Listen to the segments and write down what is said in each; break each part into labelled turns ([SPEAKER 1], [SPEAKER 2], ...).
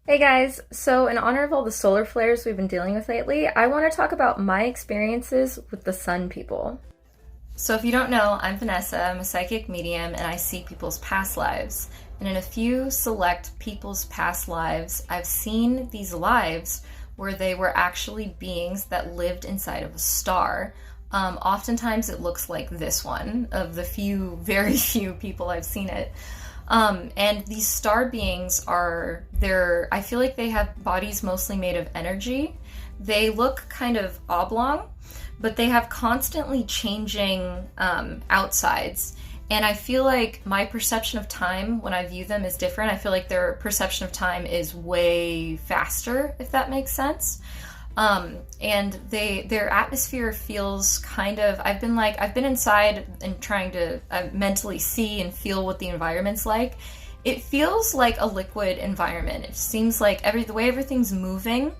[SPEAKER 1] Hey guys, so in honor of all the solar flares we've been dealing with lately, I want to talk about my experiences with the sun people. So if you don't know, I'm Vanessa, I'm a psychic medium, and I see people's past lives. And in a few select people's past lives, I've seen these lives where they were actually beings that lived inside of a star. Oftentimes it looks like this one, of the few, very few people I've seen it. And these star beings I feel like they have bodies mostly made of energy. They look kind of oblong, but they have constantly changing outsides. And I feel like my perception of time when I view them is different. I feel like their perception of time is way faster, if that makes sense. And their atmosphere feels kind of, I've been inside and trying to mentally see and feel what the environment's like. It feels like a liquid environment. It seems like the way everything's moving,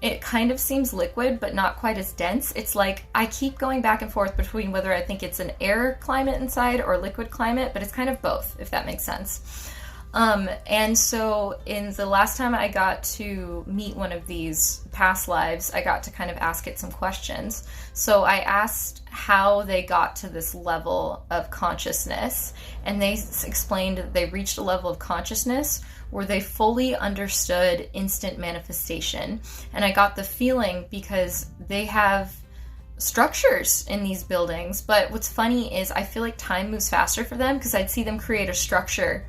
[SPEAKER 1] it kind of seems liquid, but not quite as dense. It's like I keep going back and forth between whether I think it's an air climate inside or liquid climate, but it's kind of both, if that makes sense. And so in the last time I got to meet one of these past lives, I got to kind of ask it some questions. So I asked how they got to this level of consciousness, and they explained that they reached a level of consciousness where they fully understood instant manifestation. And I got the feeling because they have structures in these buildings, but what's funny is I feel like time moves faster for them because I'd see them create a structure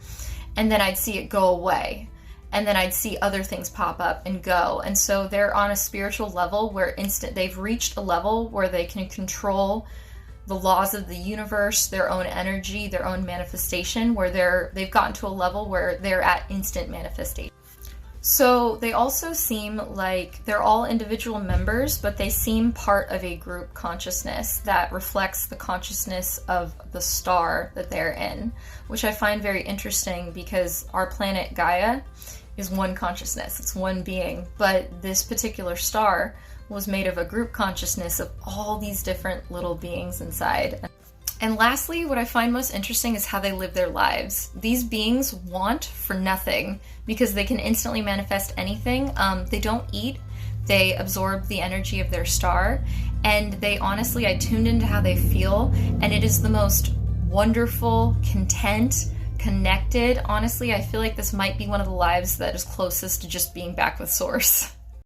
[SPEAKER 1] and then I'd see it go away, and then I'd see other things pop up and go. And so they're on a spiritual level where they've reached a level where they can control the laws of the universe, their own energy, their own manifestation, where they've gotten to a level where they're at instant manifestation. So they also seem like they're all individual members, but they seem part of a group consciousness that reflects the consciousness of the star that they're in, which I find very interesting because our planet Gaia is one consciousness, it's one being, but this particular star was made of a group consciousness of all these different little beings inside. And lastly, what I find most interesting is how they live their lives. These beings want for nothing because they can instantly manifest anything. They don't eat, they absorb the energy of their star, and I tuned into how they feel, and it is the most wonderful, content, connected. Honestly, I feel like this might be one of the lives that is closest to just being back with Source.